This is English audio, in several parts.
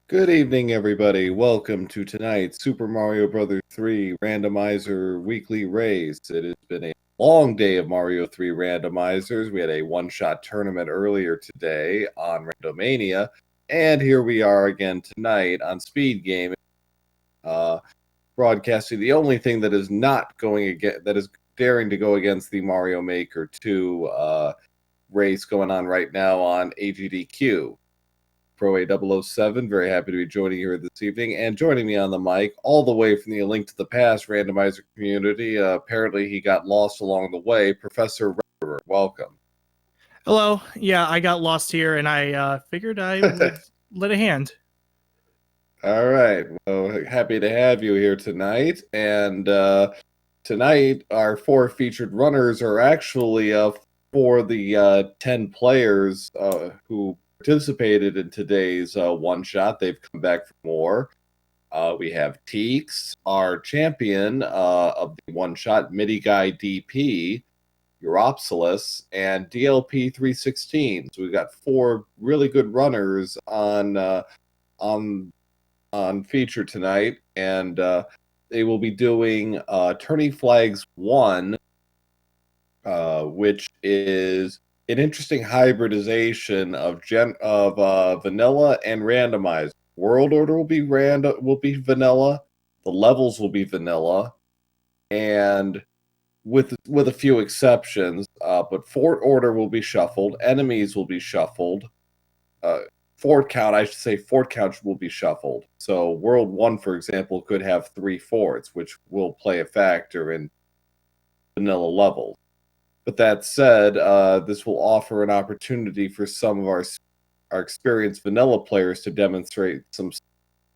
Good evening, everybody. Welcome to tonight's Super Mario Bros. 3 Randomizer Weekly Race. It has been a long day of Mario 3 randomizers. We had a one-shot tournament earlier today on Randomania, and here we are again tonight on Speed Gaming, broadcasting the only thing that is not going against, that is daring to go against the Mario Maker 2 race going on right now on AGDQ. Pro A007, very happy to be joining you here this evening. And joining me on the mic, all the way from the Link to the Past randomizer community, apparently he got lost along the way, Professor Rando. Welcome. Hello. Yeah, I got lost here, and I figured I would lend a hand. All right. Well, happy to have you here tonight. And tonight, our four featured runners are actually for the 10 players who participated in today's one-shot. They've come back for more. We have Teeks, our champion of the one-shot, MIDI Guy DP, Europsilus, and DLP 316. So we've got four really good runners on feature tonight, and they will be doing Tourney Flags 1, which is an interesting hybridization of vanilla and randomized. World order will be vanilla, the levels will be vanilla, and with a few exceptions. But fort order will be shuffled, enemies will be shuffled. Fort count will be shuffled. So World 1, for example, could have 3 forts, which will play a factor in vanilla levels. But that said, this will offer an opportunity for some of our experienced vanilla players to demonstrate some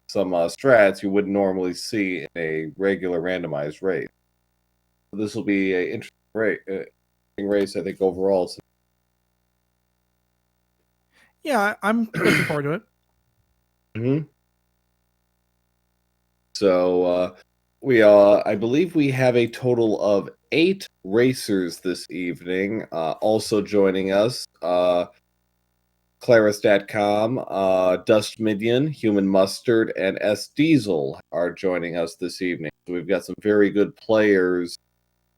strats you wouldn't normally see in a regular randomized race. This will be an interesting race, I think, overall. Yeah, I'm looking forward to it. Mm-hmm. So I believe we have a total of 8 racers this evening. Also joining us, Claris.com, Dust Minion, Human Mustard, and S Diesel are joining us this evening. So we've got some very good players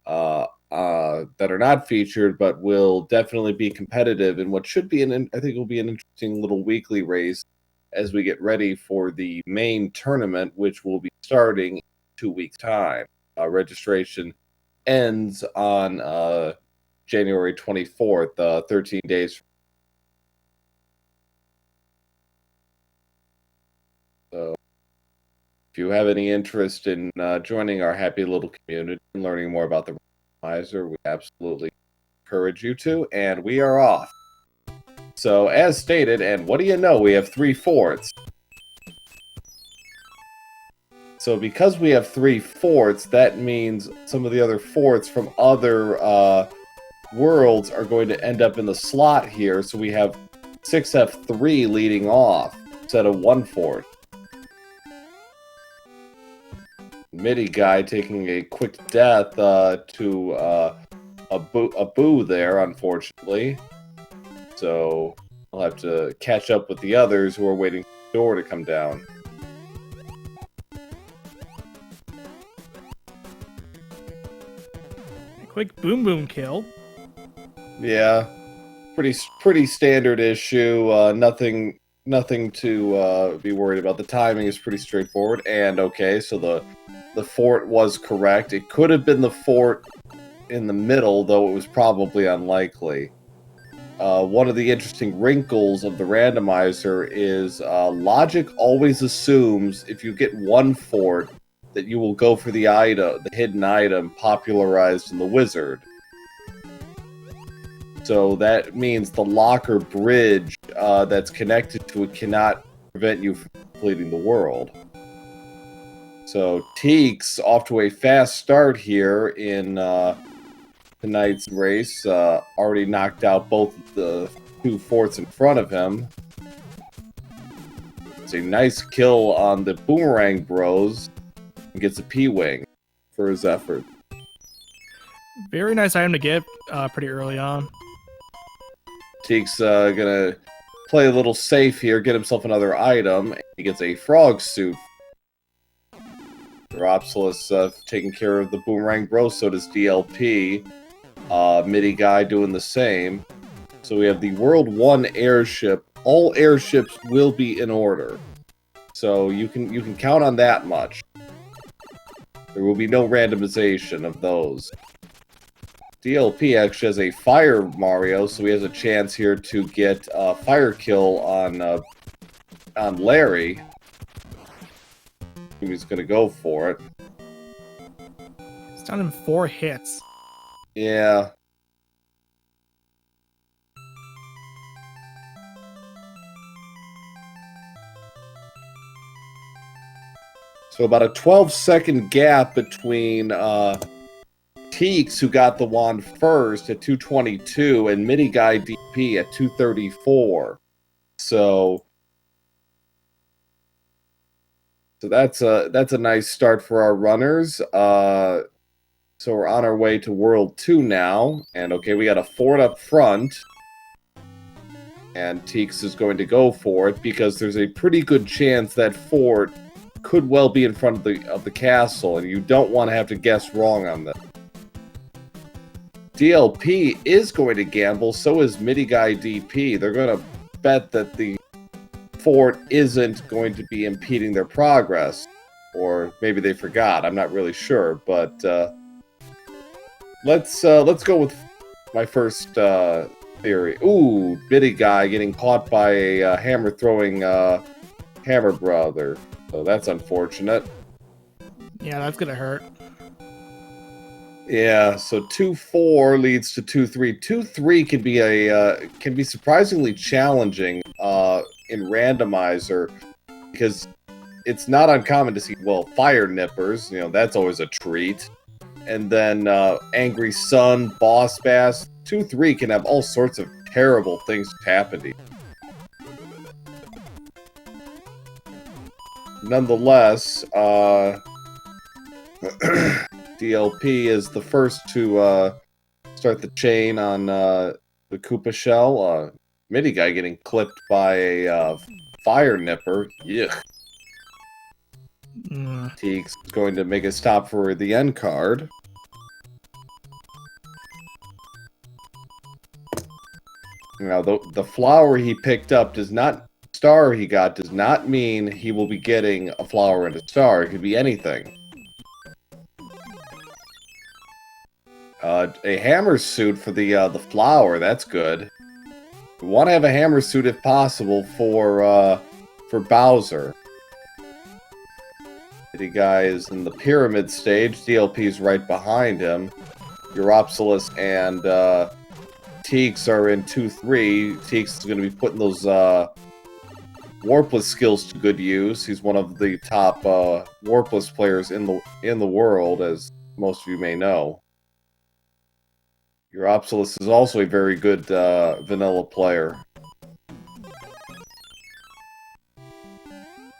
that are not featured, but will definitely be competitive in what should be I think will be an interesting little weekly race as we get ready for the main tournament, which will be starting in 2 weeks' time. Registration ends on January 24th, 13 days from. So if you have any interest in joining our happy little community and learning more about the randomizer, we absolutely encourage you to, and we are off. So as stated, and what do you know, we have 3 forts. So because we have 3 forts, that means some of the other forts from other worlds are going to end up in the slot here. So we have 6F3 leading off instead of 1 fort. MIDI Guy taking a quick death to a boo there, unfortunately. So I'll have to catch up with the others who are waiting for the door to come down. A quick boom boom kill. Yeah, pretty standard issue. Nothing to be worried about. The timing is pretty straightforward. And okay, so the fort was correct. It could have been the fort in the middle, though it was probably unlikely. One of the interesting wrinkles of the randomizer is logic always assumes if you get 1 fort that you will go for the hidden item popularized in the wizard. So that means the locker bridge that's connected to it cannot prevent you from completing the world. So Teeks off to a fast start here in tonight's race. Already knocked out both of the 2 forts in front of him. It's a nice kill on the Boomerang Bros. And gets a P-Wing for his effort. Very nice item to get pretty early on. Teeks gonna play a little safe here, get himself another item. He gets a frog suit. Dropsilus taking care of the Boomerang Bro, so does DLP. MIDI guy doing the same. So we have the World 1 airship. All airships will be in order. So you can count on that much. There will be no randomization of those. DLP actually has a Fire Mario, so he has a chance here to get a Fire Kill on Larry. He's going to go for it. It's done in 4 hits. Yeah. So about a 12-second gap between Teeks, who got the wand first at 222, and Mini Guy DP at 234. So that's a nice start for our runners. So we're on our way to World 2 now. And okay, we got a fort up front. And Teeks is going to go for it because there's a pretty good chance that fort could well be in front of the castle, and you don't want to have to guess wrong on this. DLP is going to gamble, so is MIDI Guy DP. They're going to bet that the fort isn't going to be impeding their progress. Or maybe they forgot, I'm not really sure, but let's go with my first theory. Ooh, MIDI Guy getting caught by a hammer-throwing Hammer Brother. So that's unfortunate. Yeah, that's gonna hurt. Yeah, so 2-4 leads to 2-3. 2-3 can be surprisingly challenging in randomizer because it's not uncommon to see fire nippers. You know, that's always a treat. And then Angry Sun, Boss Bass. 2-3 can have all sorts of terrible things happen to you. Nonetheless, DLP is the first to start the chain on the Koopa Shell. MIDI Guy getting clipped by a Fire Nipper. Yuck. Teeks is going to make a stop for the end card. Now, the flower he picked up does not... star he got does not mean he will be getting a flower and a star. It could be anything. A hammer suit for the flower. That's good. We want to have a hammer suit if possible for Bowser. The guy is in the pyramid stage. DLP's right behind him. Europsilus and Teeks are in 2-3. Teeks is going to be putting those Warpless skills to good use. He's one of the top Warpless players in the world, as most of you may know. Europsilus is also a very good vanilla player.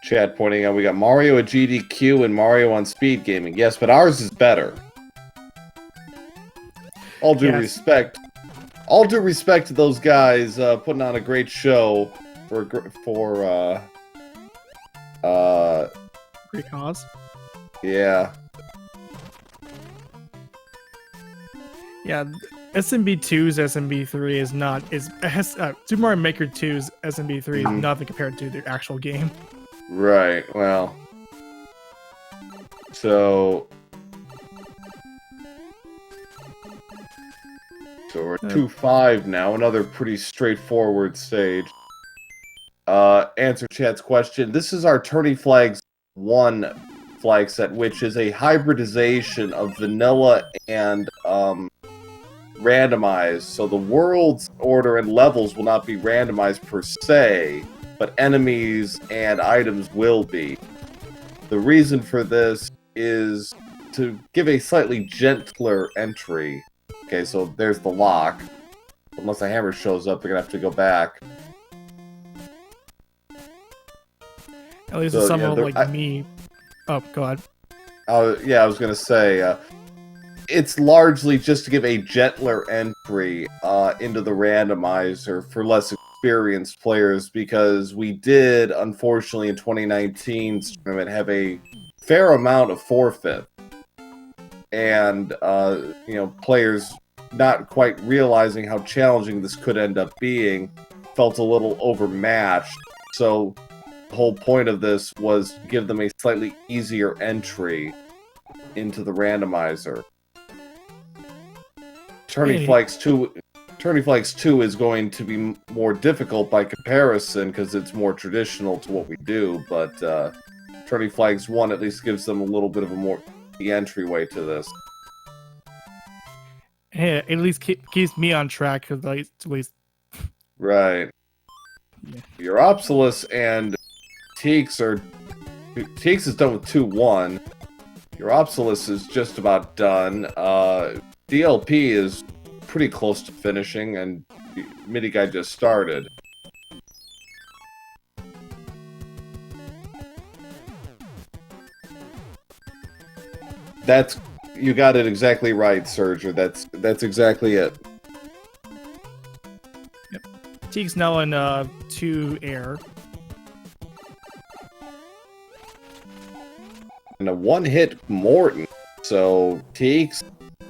Chad pointing out we got Mario at GDQ and Mario on Speed Gaming. Yes, but ours is better. All due respect to those guys putting on a great show. For great cause. Yeah. Yeah, SMB2's SMB3 is not Super Mario Maker 2's SMB3 is nothing compared to the actual game. Right. Well. So we're 2-5 now. Another pretty straightforward stage. Answer chat's question. This is our Tourney Flags 1 flag set, which is a hybridization of vanilla and randomized. So the world's order and levels will not be randomized per se, but enemies and items will be. The reason for this is to give a slightly gentler entry. Okay, so there's the lock. Unless the hammer shows up, they're gonna have to go back. At least so, someone like me. Oh, go ahead. Yeah, I was gonna say, it's largely just to give a gentler entry into the randomizer for less experienced players because we did, unfortunately, in 2019's tournament have a fair amount of forfeit. And, players not quite realizing how challenging this could end up being felt a little overmatched. So the whole point of this was to give them a slightly easier entry into the randomizer. Tourney Flags 2 is going to be more difficult by comparison because it's more traditional to what we do, but Tourney Flags 1 at least gives them a little bit of the entryway to this. Yeah, at least keeps me on track because at least. Right. Yeah. Your Opsilus and Teeks is done with 2-1. Your Opsilus is just about done. DLP is pretty close to finishing, and Midi Guy just started. You got it exactly right, Serger. That's exactly it. Yep. Teek's now in 2 air. And a one-hit Morton. So Teeks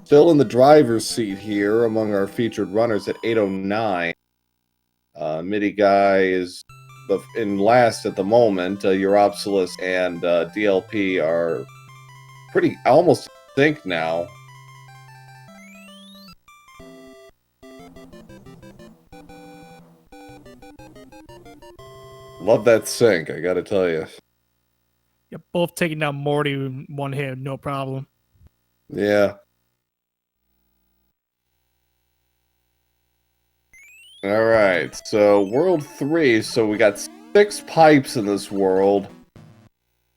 still in the driver's seat here among our featured runners at 809. Midi Guy is in last at the moment. Europsilus and DLP are pretty almost in sync now. Love that sync, I gotta tell you. Yep, both taking down Morty in one hit, no problem. Yeah. Alright, so World 3, so we got 6 pipes in this world.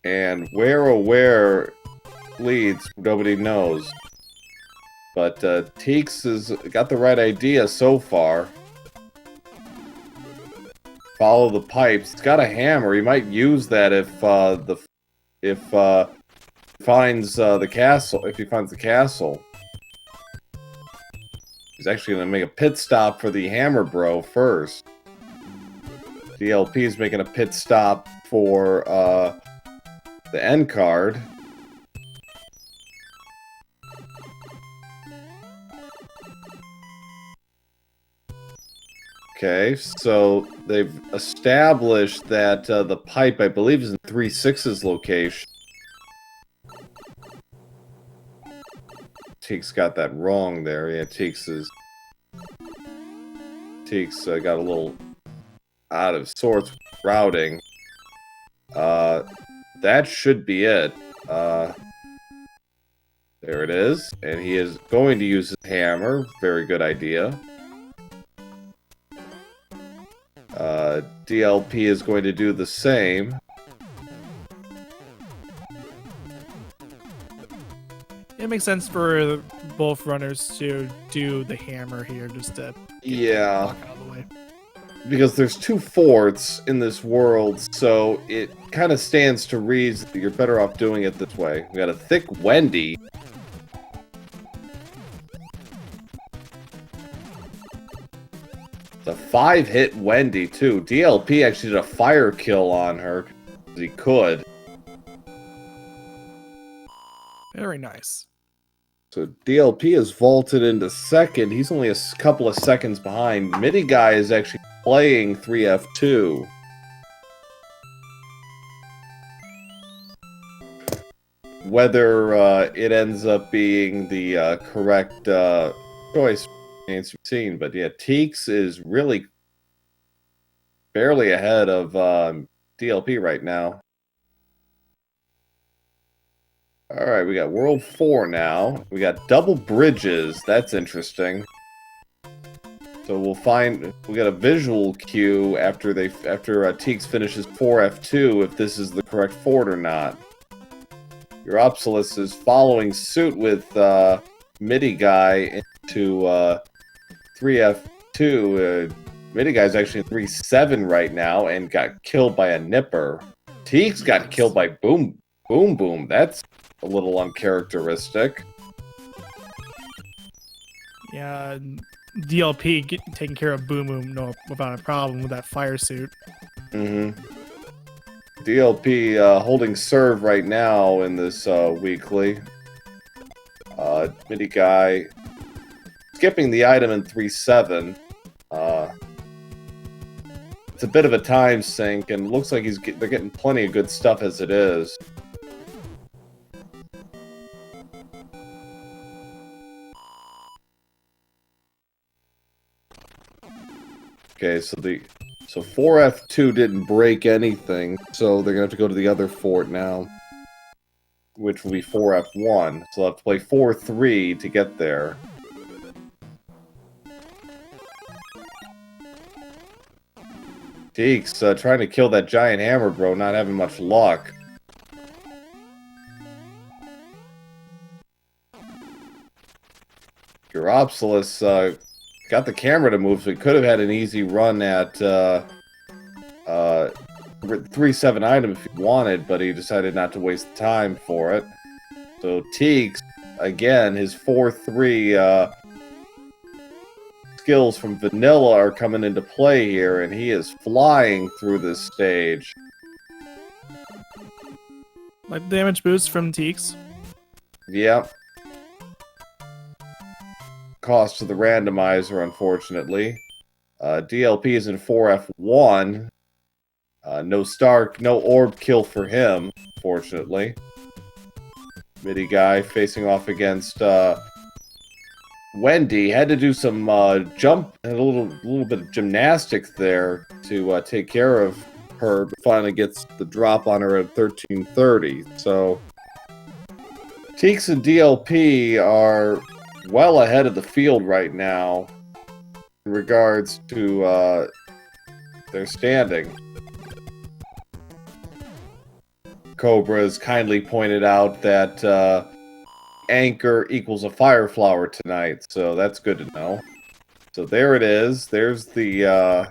And where leads, nobody knows. But Teeks has got the right idea so far. Follow the pipes. He's got a hammer. He might use that if he finds the castle. If he finds the castle. He's actually going to make a pit stop for the hammer bro first. DLP is making a pit stop for the end card. Okay, so they've established that the pipe, I believe, is in 3-6's location. Teeks got that wrong there. Yeah, Teeks got a little out of sorts with routing. That should be it. There it is. And he is going to use his hammer. Very good idea. DLP is going to do the same. It makes sense for both runners to do the hammer here, just to yeah, walk out of the way. Because there's 2 forts in this world, so it kind of stands to reason that you're better off doing it this way. We got a thick Wendy. It's a 5-hit Wendy, too. DLP actually did a fire kill on her, because he could. Very nice. So DLP is vaulted into second. He's only a couple of seconds behind. Midi Guy is actually playing 3F2. Whether it ends up being the correct choice remains to be seen. But yeah, Teeks is really barely ahead of DLP right now. Alright, we got World 4 now. We got double bridges. That's interesting. So we got a visual cue after Teeks finishes 4F2 if this is the correct fort or not. Europsilus is following suit with Midi Guy into 3F2. Midi Guy's actually in 3-7 right now and got killed by a nipper. Teeks got killed by Boom Boom. That's a little uncharacteristic. Yeah, DLP taking care of Boom Boom without a problem with that fire suit. Mm-hmm. DLP holding serve right now in this weekly. Midi guy skipping the item in 3-7. It's a bit of a time sink, and looks like they're getting plenty of good stuff as it is. Okay, so 4F2 didn't break anything, so they're gonna have to go to the other fort now, which will be 4F1. So they'll have to play 4-3 to get there. Deeks trying to kill that giant hammer, bro, not having much luck. Europsilus got the camera to move, so he could have had an easy run at 3-7 item if he wanted, but he decided not to waste time for it. So Teeks, again, his 4-3 skills from Vanilla are coming into play here, and he is flying through this stage. Life damage boost from Teeks. Yep. Cost to the randomizer, unfortunately. DLP is in 4F1. No orb kill for him, fortunately. Midi guy facing off against Wendy. Had to do some jump and a little bit of gymnastics there to take care of her, but finally gets the drop on her at 1330. So Teeks and DLP are well ahead of the field right now in regards to their standing. Cobra has kindly pointed out that Anchor equals a fire flower tonight, so that's good to know. So there it is. There's the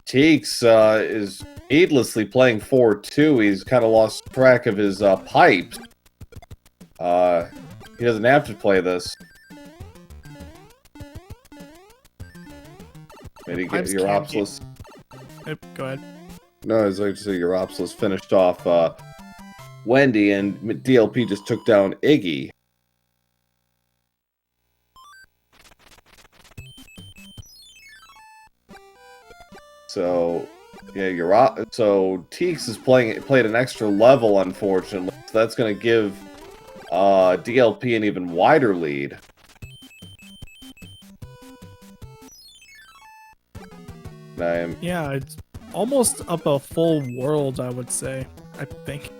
Teeks is needlessly playing 4-2. He's kind of lost track of his pipes. He doesn't have to play this. Maybe get Europsilus. Go ahead. No, I was like to say Europsilus finished off Wendy, and DLP just took down Iggy. So yeah, so Teeks is played an extra level, unfortunately. So that's going to give DLP an even wider lead. Yeah, it's almost up a full world, I would say. I think.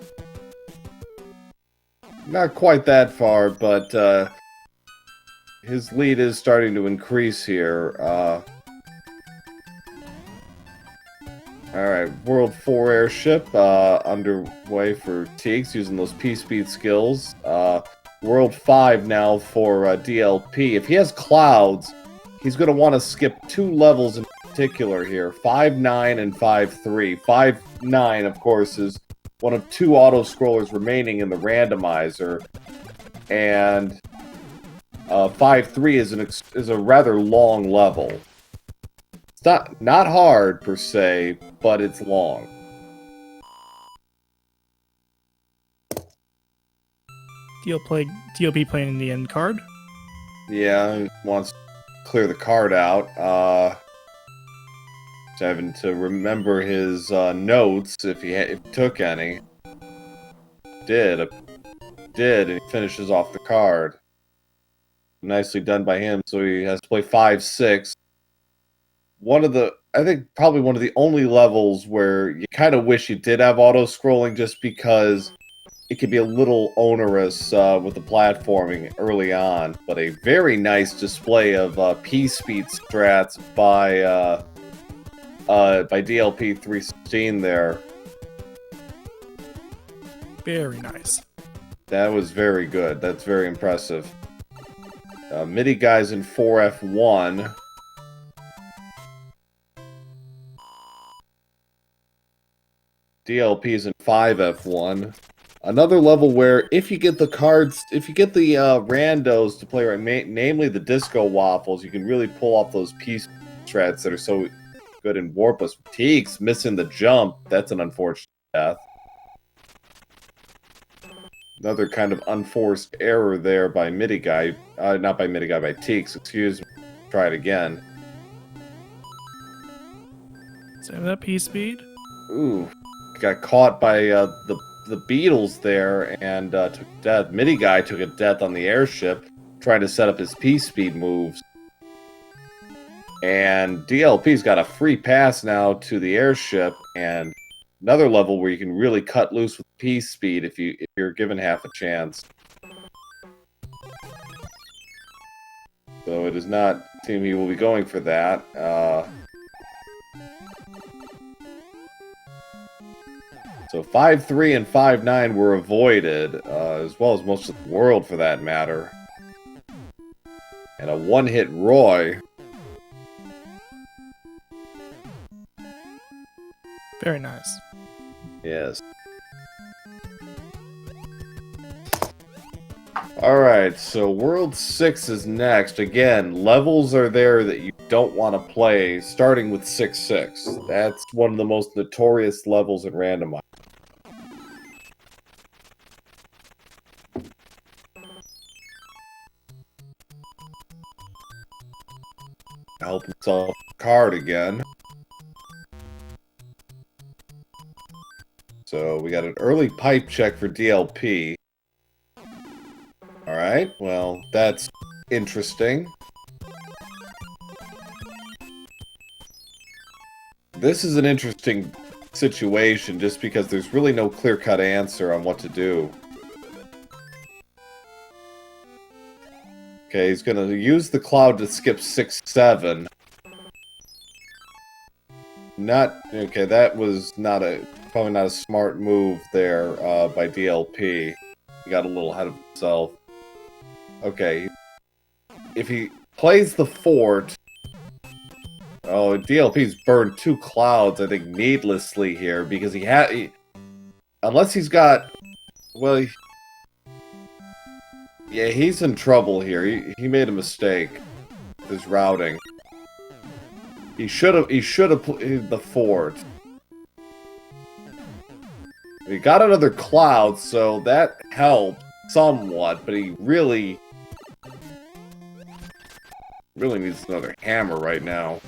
Not quite that far, but his lead is starting to increase here. Alright, World 4 airship underway for Teeks using those P-speed skills. World 5 now for DLP. If he has clouds, he's going to want to skip 2 levels in particular here. 5-9 and 5-3. 5-9, of course, is one of 2 auto-scrollers remaining in the randomizer. And 5-3 is a rather long level. It's not hard, per se, but it's long. DLP playing the end card? Yeah, he wants to clear the card out. Having to remember his notes if he took any. Did, and he finishes off the card. Nicely done by him, so he has to play 5-6. I think probably one of the only levels where you kind of wish you did have auto-scrolling, just because it could be a little onerous with the platforming early on. But a very nice display of P-speed strats by DLP 316 there. Very nice. That was very good. That's very impressive. Midi guys in 4F1. DLP's in 5F1. Another level where if you get the cards, if you get the randos to play right, namely the disco waffles, you can really pull off those piece strats that are so good in Warpless. Teeks missing the jump, that's an unfortunate death. Another kind of unforced error there by MIDI Guy. Not by MIDI Guy, by Teeks, excuse me. Try it again. Save that P speed. Ooh. Got caught by the Beatles there and took death. MIDI Guy took a death on the airship, trying to set up his P-speed moves. And DLP's got a free pass now to the airship, and another level where you can really cut loose with P-speed if you're given half a chance. So it does not seem he will be going for that. So 5-3 and 5-9 were avoided, as well as most of the world for that matter. And a one-hit Roy. Very nice. Yes. Alright, so World 6 is next. Again, levels are there that you don't want to play, starting with 6-6. That's one of the most notorious levels in randomized. Help himself card again. So we got an early pipe check for DLP. Alright, well, that's interesting. This is an interesting situation just because there's really no clear-cut answer on what to do. Okay, he's gonna use the cloud to skip 6-7. Okay, that was probably not a smart move there by DLP. He got a little ahead of himself. Okay, if he plays the fort... Oh, DLP's burned 2 clouds, I think, needlessly here, because unless he's got... Well, yeah, he's in trouble here. He made a mistake with his routing. He should have played the fort. He got another cloud, so that helped somewhat, but he really needs another hammer right now.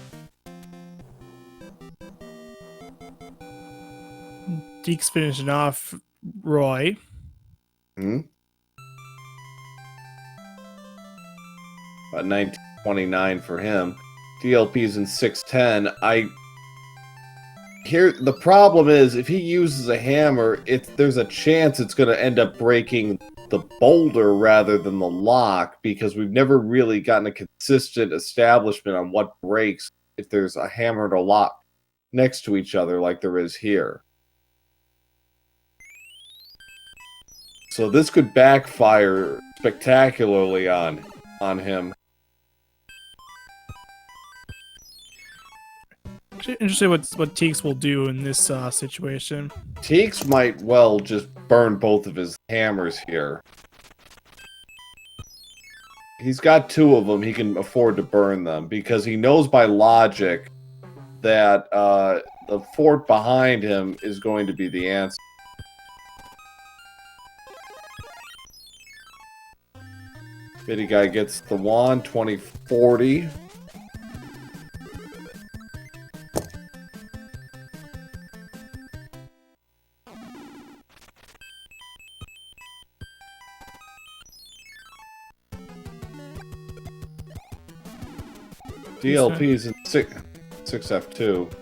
Deke's finishing off Roy. Hmm? About 1929 for him. DLP's in 610. The problem is, if he uses a hammer, there's a chance it's going to end up breaking the boulder rather than the lock, because we've never really gotten a consistent establishment on what breaks if there's a hammer and a lock next to each other like there is here. So this could backfire spectacularly on him. Interesting what Teeks will do in this situation. Teeks might well just burn both of his hammers here. He's got 2 of them. He can afford to burn them because he knows by logic that the fort behind him is going to be the answer. MIDI Guy gets the wand, 2040. DLP's in 6F2.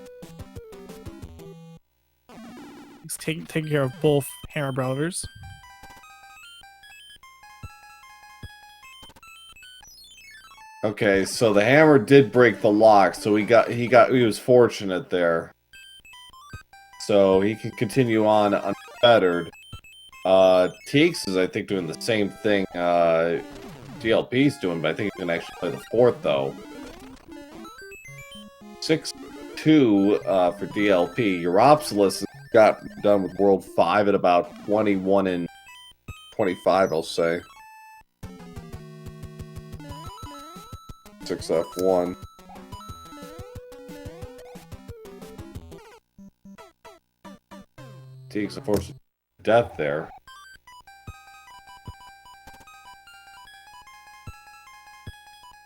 He's taking care of both Hammer Brothers. Okay, so the hammer did break the lock, so he was fortunate there. So he can continue on unfettered. Teeks is, I think, doing the same thing DLP's doing, but I think he can actually play the fort though. 6-2 for DLP. Europolus is got done with World 5 at about 21 and 25, I'll say. 6F1. Takes a force death there.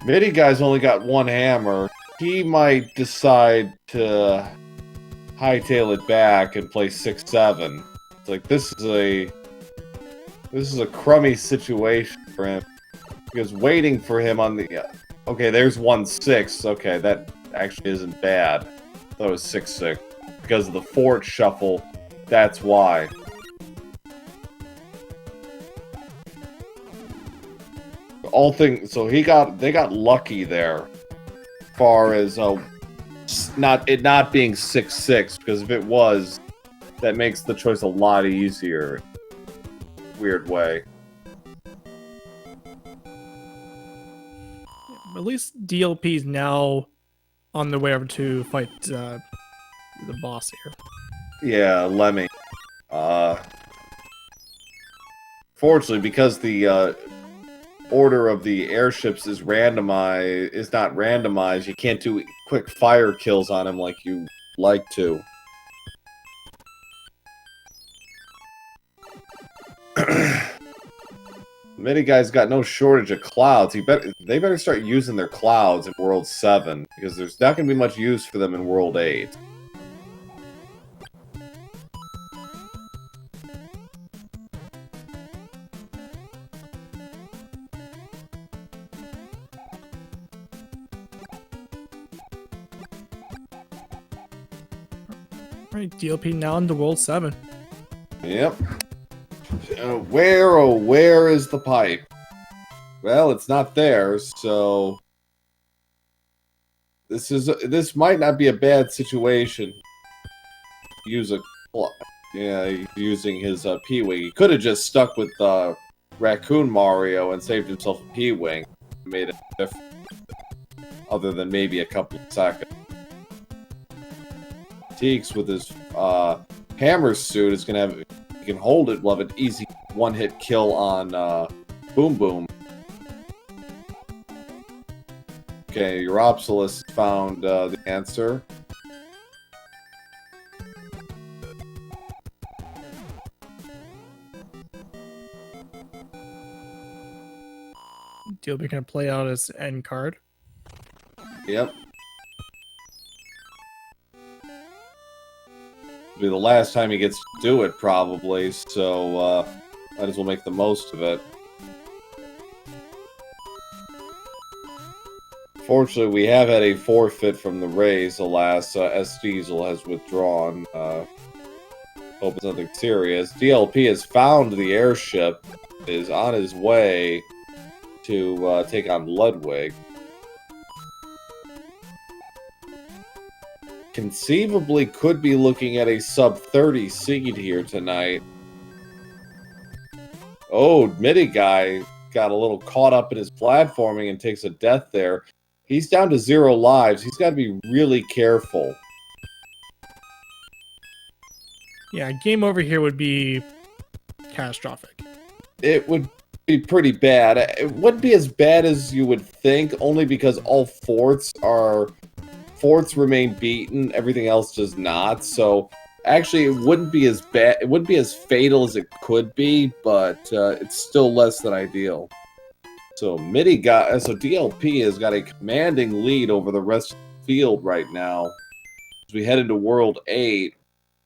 Midi guy's only got one hammer. He might decide to hightail it back and play 6-7. It's like this is a crummy situation for him. Because waiting for him on the okay, there's 1-6. Okay, that actually isn't bad. I thought it was 6-6. Because of the fort shuffle, that's why. All things, so they got lucky there, as far as not being 6-6, because if it was, that makes the choice a lot easier. Weird way. At least DLP is now on the way over to fight the boss here. Yeah, Lemmy. Fortunately, because the order of the airships is not randomized, you can't do quick fire kills on him like you like to. Mini guy's got no shortage of clouds. They better start using their clouds in World 7, because there's not going to be much use for them in World 8. Alright, DLP now into World 7. Yep. Where, oh, where is the pipe? Well, it's not there, so this might not be a bad situation. Using his P-Wing. He could have just stuck with Raccoon Mario and saved himself a P-Wing. Made a difference. Other than maybe a couple of seconds. Teeks with his hammer suit is gonna have. He can hold it. We'll have an easy one-hit kill on Boom Boom. Okay, Europsilus found the answer. DLP gonna play out his end card. Yep. It'll be the last time he gets to do it, probably, so might as well make the most of it. Fortunately, we have had a forfeit from the race, alas. S-Diesel has withdrawn. Hope it's nothing serious. DLP has found the airship, is on his way to take on Ludwig. Conceivably could be looking at a sub-30 seed here tonight. Oh, Midi guy got a little caught up in his platforming and takes a death there. He's down to 0 lives. He's got to be really careful. Yeah, game over here would be catastrophic. It would be pretty bad. It wouldn't be as bad as you would think, only because all forts remain beaten, everything else does not. So actually it wouldn't be as bad, it wouldn't be as fatal as it could be, but it's still less than ideal. So DLP has got a commanding lead over the rest of the field right now. As we head into World 8,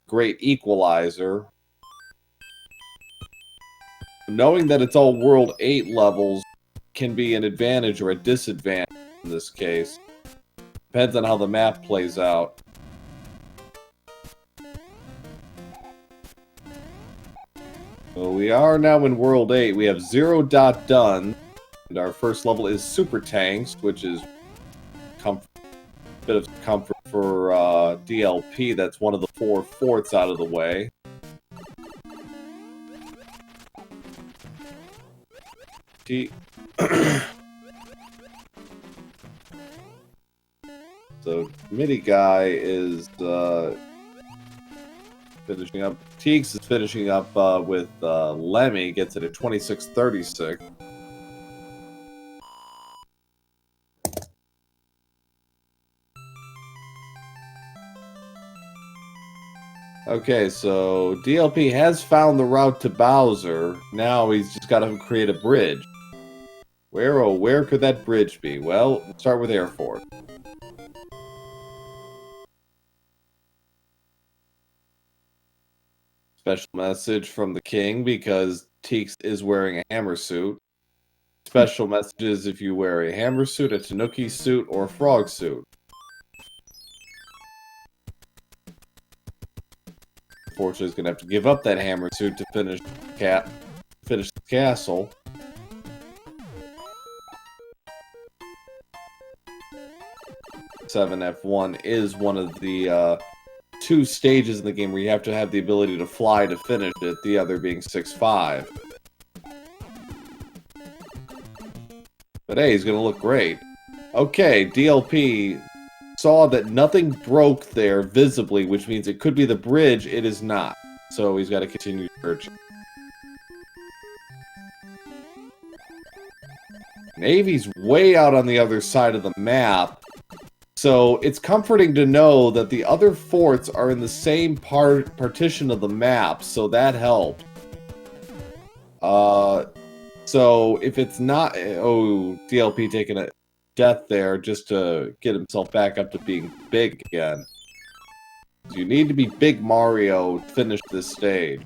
great equalizer. Knowing that it's all World 8 levels can be an advantage or a disadvantage in this case. Depends on how the map plays out. So we are now in World 8. We have 0 dot done. And our first level is Super Tanks, which is a bit of comfort for DLP. That's one of the 4 forts out of the way. So Midi guy is finishing up. Teeks is finishing up with Lemmy, gets it at 26:36. Okay, so DLP has found the route to Bowser. Now he's just got to create a bridge. Where, oh, where could that bridge be? Well, we'll start with Air Force. Special message from the king because Teeks is wearing a hammer suit. Special messages if you wear a hammer suit, a tanuki suit, or a frog suit. Unfortunately, he's gonna have to give up that hammer suit to finish the castle. F1 is one of the 2 stages in the game where you have to have the ability to fly to finish it, the other being 6-5. But hey, he's gonna look great. Okay, DLP saw that nothing broke there visibly, which means it could be the bridge. It is not. So he's got to continue searching. Navy's way out on the other side of the map. So it's comforting to know that the other forts are in the same partition of the map, so that helped. So if it's not... Oh, DLP taking a death there just to get himself back up to being big again. You need to be Big Mario to finish this stage.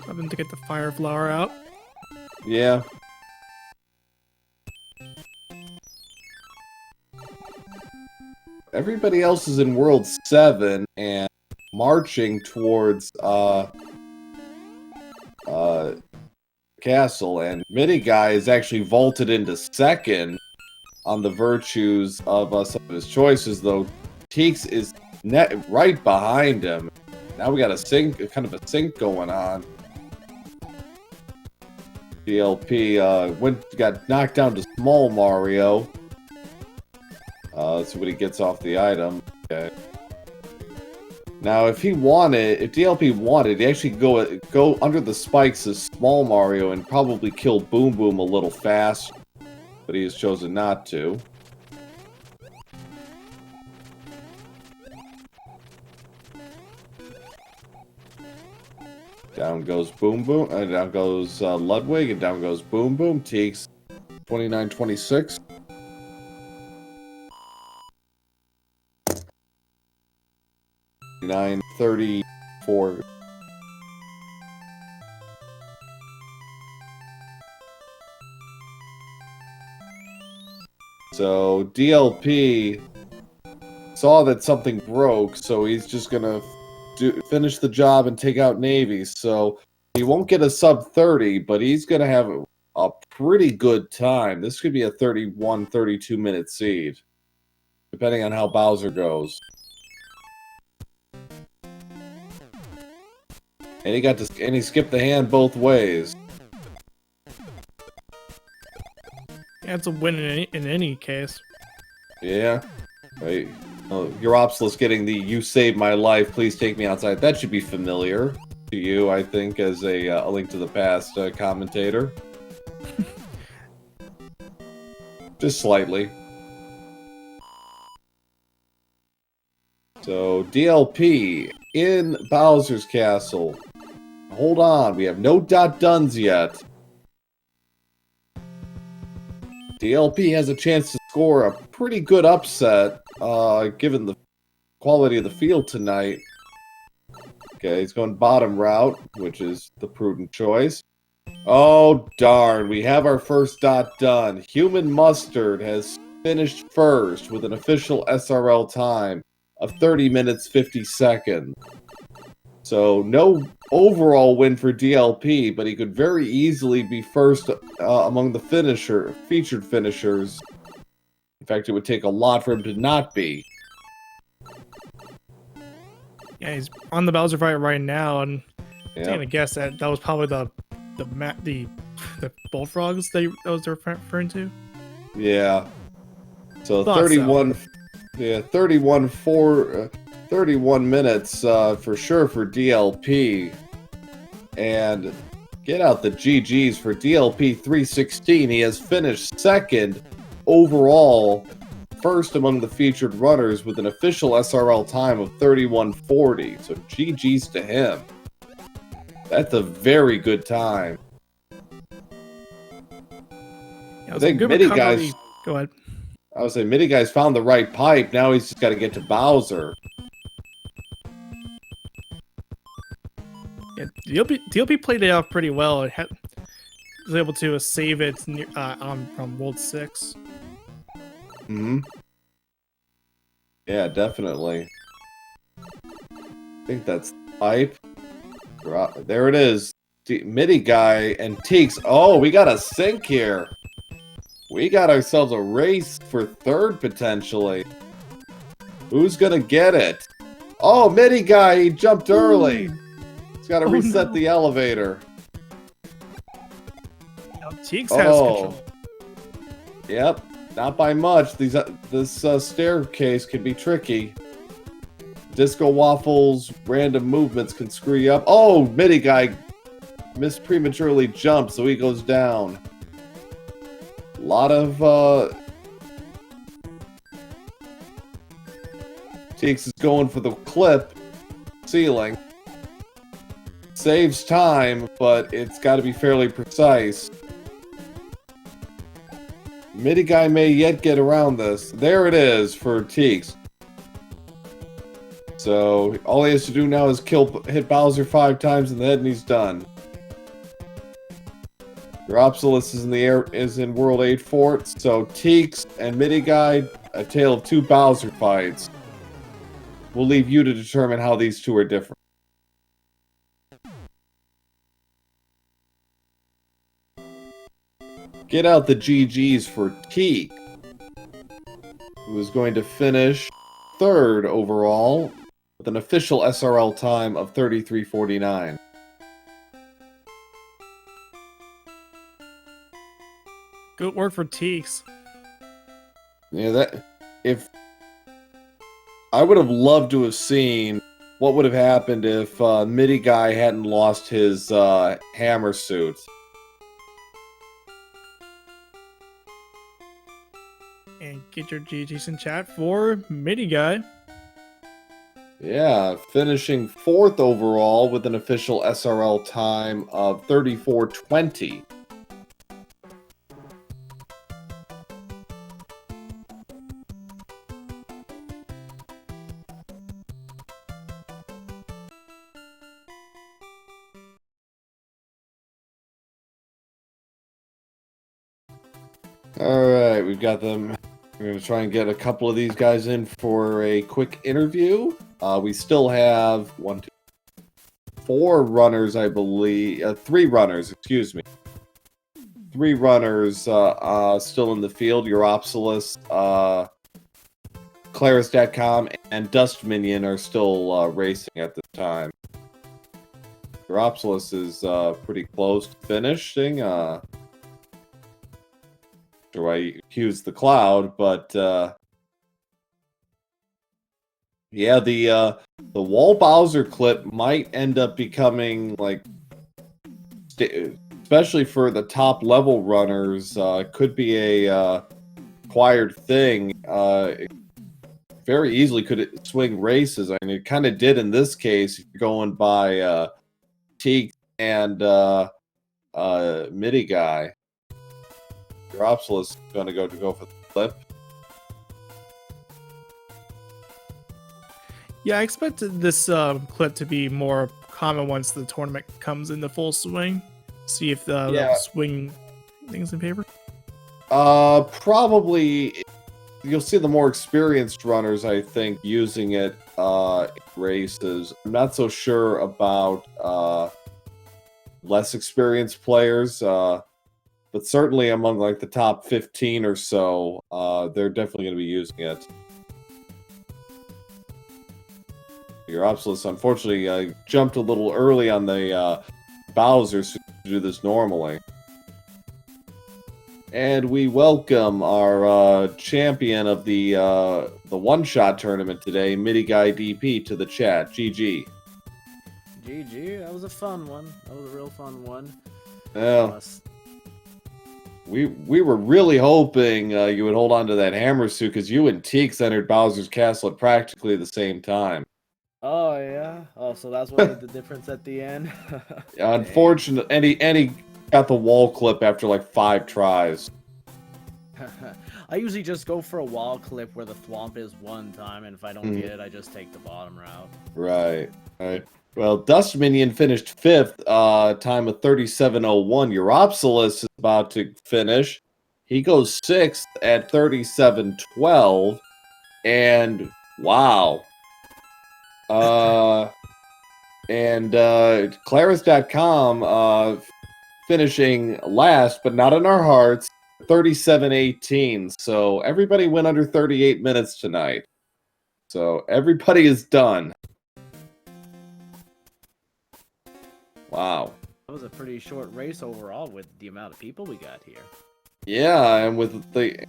Having to get the fire flower out. Yeah. Everybody else is in World 7 and marching towards castle, and Mini Guy is actually vaulted into second on the virtues of some of his choices, though Teeks is right behind him. Now we got a kind of a sync going on. DLP got knocked down to Small Mario. Let's see what he gets off the item. Okay. Now, if DLP wanted, he actually could go under the spikes as Small Mario and probably kill Boom Boom a little fast, but he has chosen not to. Down goes Boom Boom, and down goes Ludwig, and down goes Boom Boom. Teeks 29-26. $9.34. So DLP saw that something broke, so he's just gonna finish the job and take out Navy. So he won't get a sub 30, but he's gonna have a pretty good time. This could be a 31-32 minute seed, depending on how Bowser goes. And he skipped the hand both ways. Yeah, it's a win in any case. Yeah. Right. Europsilus getting the "You saved my life, please take me outside." That should be familiar to you, I think, as a Link to the Past commentator. Just slightly. So, DLP in Bowser's Castle. Hold on, we have no .duns yet. DLP has a chance to score a pretty good upset, given the quality of the field tonight. Okay, he's going bottom route, which is the prudent choice. Oh, darn, we have our first done. Human Mustard has finished first with an official SRL time of 30 minutes 50 seconds. So no overall win for DLP, but he could very easily be first among the featured finishers. In fact, it would take a lot for him to not be. Yeah, he's on the Bowser fight right now, and I'm gonna guess that was probably the bullfrogs that was referring to. Yeah. So 31. Yeah, 31-4. 31 minutes for sure for DLP. And get out the GGs for DLP 316. He has finished second overall, first among the featured runners with an official SRL time of 31:40. So GGs to him. That's a very good time. Yeah, I think Midi guys. Go ahead. I would say Midi guys found the right pipe. Now he's just got to get to Bowser. Yeah, DLP played it out pretty well. It was able to save it from World 6. Mm-hmm. Yeah, definitely. I think that's pipe. There it is. Midi guy and Teeks. Oh, we got a sync here. We got ourselves a race for third, potentially. Who's gonna get it? Oh, Midi guy, he jumped early. He's got to reset the elevator. Now, Teeks has control. Yep, not by much. This staircase can be tricky. Disco Waffles, random movements can screw you up. Oh, Midi guy missed prematurely jump, so he goes down. A lot of Teeks is going for the clip ceiling. Saves time, but it's got to be fairly precise. Midi guy may yet get around this. There it is for Teeks. So all he has to do now is hit Bowser 5 times in the head, and he's done. Dropsolus is in World 8 Fort, so Teeks and Midi guy, a tale of two Bowser fights. We'll leave you to determine how these two are different. Get out the GGs for Teek, who is going to finish third overall with an official SRL time of 33:49. Good work for Teeks. Yeah, if I would have loved to have seen what would have happened if Midi guy hadn't lost his hammer suit. And get your GGs in chat for Midi guy. Yeah, finishing fourth overall with an official SRL time of 34:20. Alright, we've got them. We're going to try and get a couple of these guys in for a quick interview. We still have 4 runners, I believe. 3 runners, excuse me. 3 runners still in the field. Europsolus, Claris.com, and Dust Minion are still racing at this time. Europsolus is pretty close to finishing. Sure, I accused the cloud, but yeah, the Wall Bowser clip might end up becoming like, especially for the top level runners, could be a acquired thing. Very easily could it swing races. I mean, it kind of did in this case. If you're going by Teek and Midi guy. Dropsolus is going to go for the flip. Yeah, I expected this clip to be more common once the tournament comes into full swing. See if the swing things in favor. Probably you'll see the more experienced runners, I think, using it in races. I'm not so sure about less experienced players. But certainly among like the top 15 or so, they're definitely going to be using it. Europsolus, unfortunately, jumped a little early on the Bowser to do this normally. And we welcome our champion of the one-shot tournament today, Midi Guy DP, to the chat. GG. GG, that was a fun one. That was a real fun one. Well, we were really hoping you would hold on to that hammer suit because you and Teeks entered Bowser's Castle at practically the same time. Oh yeah. Oh, so that's what made the difference at the end. Unfortunately, and he got the wall clip after like 5 tries. I usually just go for a wall clip where the thwomp is one time, and if I don't get it, I just take the bottom route. Right. Well, Dust Minion finished 5th, time of 37:01. Europsilus is about to finish. He goes 6th at 37:12. And wow. And Claris.com finishing last, but not in our hearts, 37:18. So everybody went under 38 minutes tonight. So everybody is done. Wow. That was a pretty short race overall with the amount of people we got here. Yeah, and with the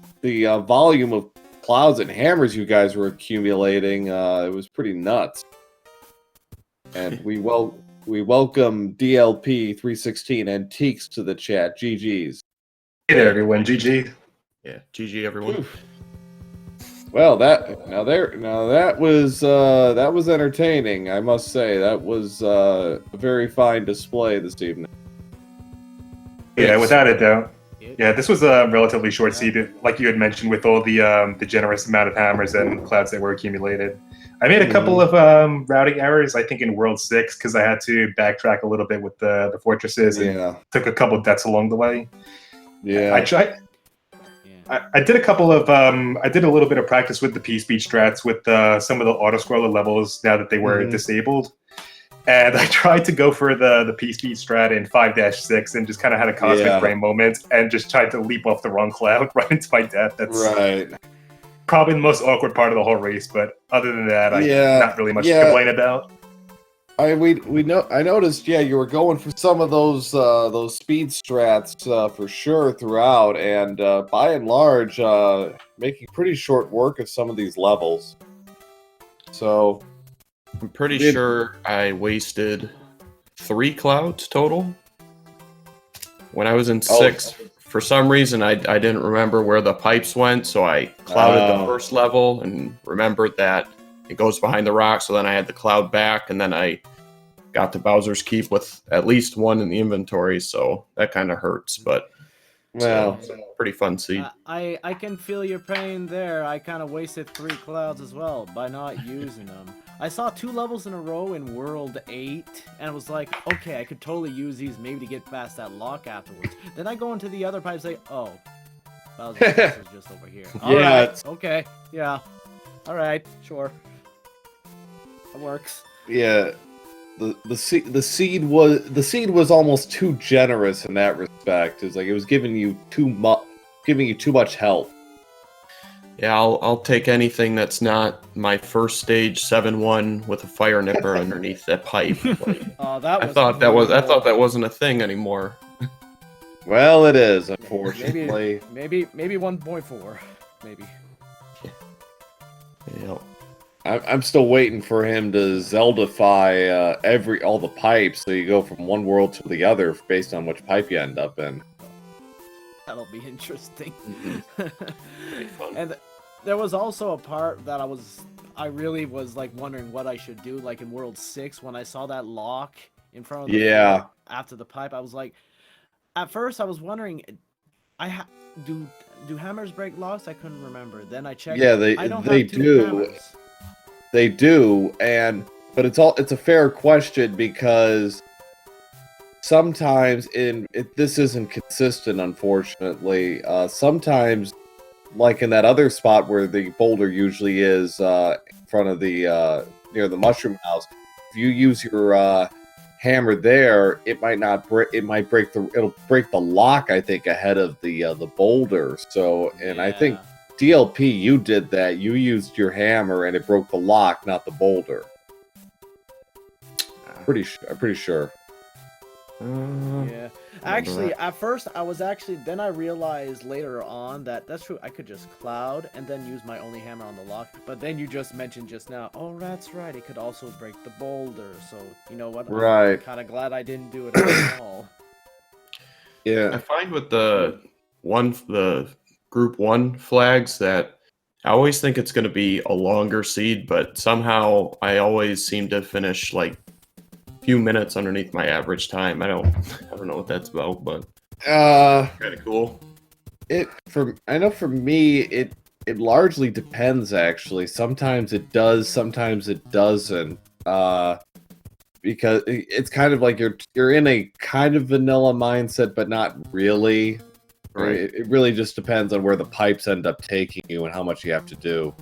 volume of clouds and hammers you guys were accumulating, it was pretty nuts. And we welcome DLP 316 and Teeks to the chat. GG's. Hey there, everyone. GG. Yeah, GG, everyone. Well, that was entertaining. I must say that was a very fine display this evening. Yeah, without a doubt. Yeah, this was a relatively short seed, like you had mentioned, with all the generous amount of hammers and clouds that were accumulated. I made a couple of routing errors, I think, in World 6, because I had to backtrack a little bit with the fortresses and took a couple deaths along the way. Yeah, I tried. I did a couple of I did a little bit of practice with the P-speed strats with some of the auto-scroller levels now that they were disabled. And I tried to go for the P-speed strat in 5-6 and just kind of had a cosmic brain moment and just tried to leap off the wrong cloud right into my death. That's probably the most awkward part of the whole race, but other than that, not really much to complain about. I noticed, you were going for some of those speed strats for sure throughout, and by and large, making pretty short work of some of these levels. So I'm pretty sure I wasted 3 clouds total. When I was in 6, for some reason I didn't remember where the pipes went, so I clouded the first level and remembered that it goes behind the rock, so then I had the cloud back, and then I got to Bowser's Keep with at least 1 in the inventory, so that kind of hurts, but pretty fun seed. I can feel your pain there. I kind of wasted 3 clouds as well by not using them. I saw 2 levels in a row in World 8, and I was like, okay, I could totally use these maybe to get past that lock afterwards. Then I go into the other pipes, like, oh, Bowser's Keep is just over here. Alright, okay, yeah. Alright, sure. That works. Yeah. The seed was almost too generous in that respect. It was like it was giving you too much help. Yeah, I'll take anything that's not my first stage 7-1 with a fire nipper underneath that pipe. Like, I thought that wasn't a thing anymore. Well, it is, unfortunately. Maybe 1.4, maybe. Yeah. I'm still waiting for him to Zeldify all the pipes, so you go from one world to the other based on which pipe you end up in. That'll be interesting. And there was also a part that I really was like wondering what I should do, like in World 6 when I saw that lock in front of the after the pipe. I was like, at first I was wondering, do hammers break locks? I couldn't remember. Then I checked. Yeah, they do. They do, but it's a fair question because sometimes this isn't consistent, unfortunately. Sometimes, like in that other spot where the boulder usually is in front of the near the mushroom house, if you use your hammer there, it might not break. It'll break the lock, I think, ahead of the boulder. So, and I think DLP, you did that. You used your hammer and it broke the lock, not the boulder. I'm pretty sure. Yeah, Actually, that. at first then I realized later on that that's true. I could just cloud and then use my only hammer on the lock. But then you just mentioned just now, oh, that's right. It could also break the boulder. So you know what? Right. I'm kind of glad I didn't do it at all. I Yeah. find with the group 1 flags that I always think it's going to be a longer seed, but somehow I always seem to finish like a few minutes underneath my average time. I don't know what that's about, but kind of cool. I know for me it largely depends actually. Sometimes it does, sometimes it doesn't. Because it's kind of like you're in a kind of vanilla mindset, but not really. Right. It really just depends on where the pipes end up taking you and how much you have to do.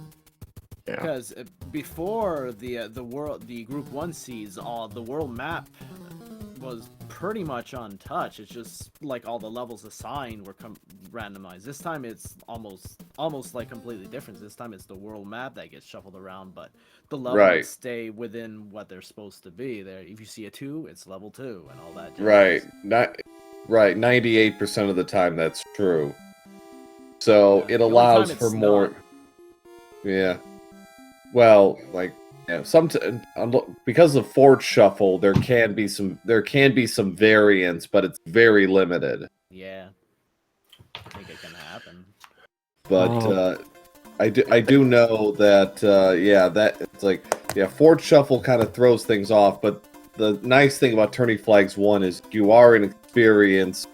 Yeah. Because before the group 1 seeds, the world map was pretty much untouched. It's just like all the levels assigned were randomized. This time it's almost like completely different. This time it's the world map that gets shuffled around, but the levels stay within what they're supposed to be. There, if you see a 2, it's level 2 and all that. Right. 98% of the time that's true. So Yeah. it The only allows time for it's more. not. Yeah. Well, like because of Fort Shuffle, there can be some variance, but it's very limited. Yeah. I think it can happen. But I do know that that it's like Fort Shuffle kind of throws things off, but the nice thing about Tourney Flags 1 is you are an experienced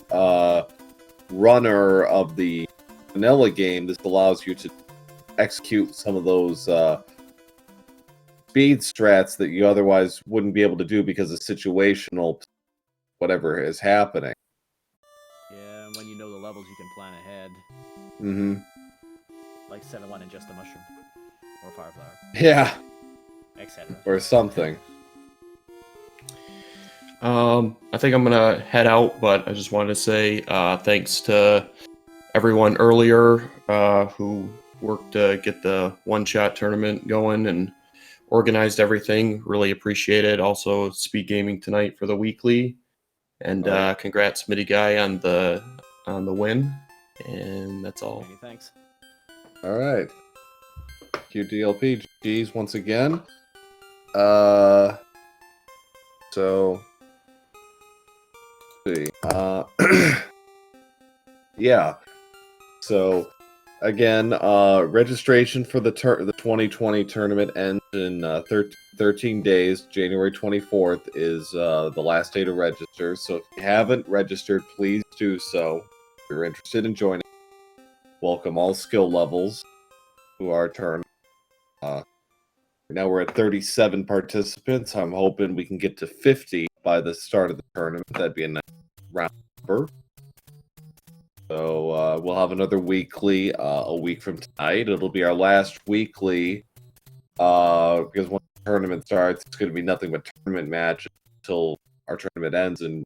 runner of the vanilla game. This allows you to execute some of those speed strats that you otherwise wouldn't be able to do because of situational whatever is happening. Yeah, and when you know the levels, you can plan ahead. Mm-hmm. Like 7-1 and just a mushroom. Or fire flower. Yeah. Etc. Or something. I think I'm gonna head out, but I just wanted to say thanks to everyone earlier who worked to get the one-shot tournament going and organized everything. Really appreciate it. Also, Speed Gaming tonight for the weekly, and congrats, Mitty Guy, on the win. And that's all. Okay, thanks. All right. QDLP, GG's once again. So let's see. Yeah. So again, registration for the 2020 tournament ends in 13 days. January 24th is the last day to register. So if you haven't registered, please do so. If you're interested in joining, welcome all skill levels to our tournament. Now we're at 37 participants. I'm hoping we can get to 50 by the start of the tournament. That'd be a nice round number. So we'll have another weekly a week from tonight. It'll be our last weekly because once the tournament starts, it's going to be nothing but tournament matches until our tournament ends in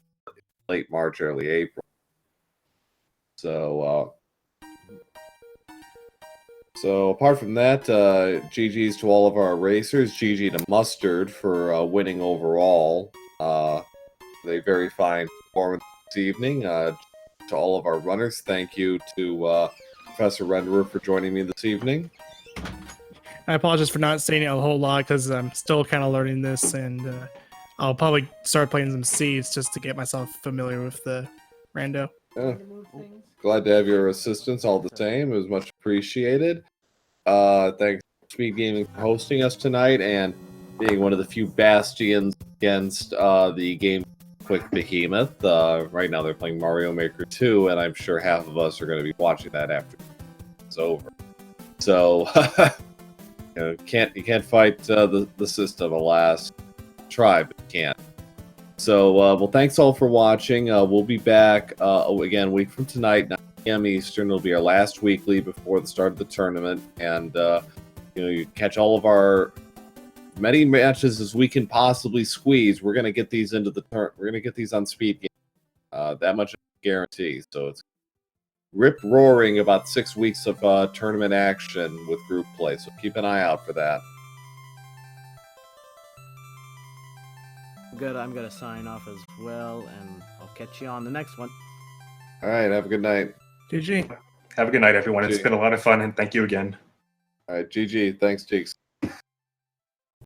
late March, early April. So apart from that, GG's to all of our racers. GG to Mustard for winning overall. A very fine performance this evening. To all of our runners, thank you to Professor Renderer for joining me this evening. I apologize for not saying it a whole lot because I'm still kind of learning this, and I'll probably start playing some seeds just to get myself familiar with the Rando. Glad to have your assistance all the same. It was much appreciated. Thanks to Speed Gaming for hosting us tonight and being one of the few bastions against the Game Quick Behemoth. Right now they're playing Mario Maker 2, and I'm sure half of us are going to be watching that after it's over. So you can't fight the system, alas. Try, but you can't. So, well, thanks all for watching. We'll be back again a week from tonight, 9 p.m. Eastern. It'll be our last weekly before the start of the tournament, and you catch all of our many matches as we can possibly squeeze. We're gonna get these into the we're gonna get these on speed game. That much guarantee. So it's rip roaring about 6 weeks of tournament action with group play. So keep an eye out for that. I'm gonna sign off as well, and I'll catch you on the next one. All right, have a good night. GG. Have a good night, everyone. It's GG. been a lot of fun, and thank you again. All right, GG. Thanks, Cheeks.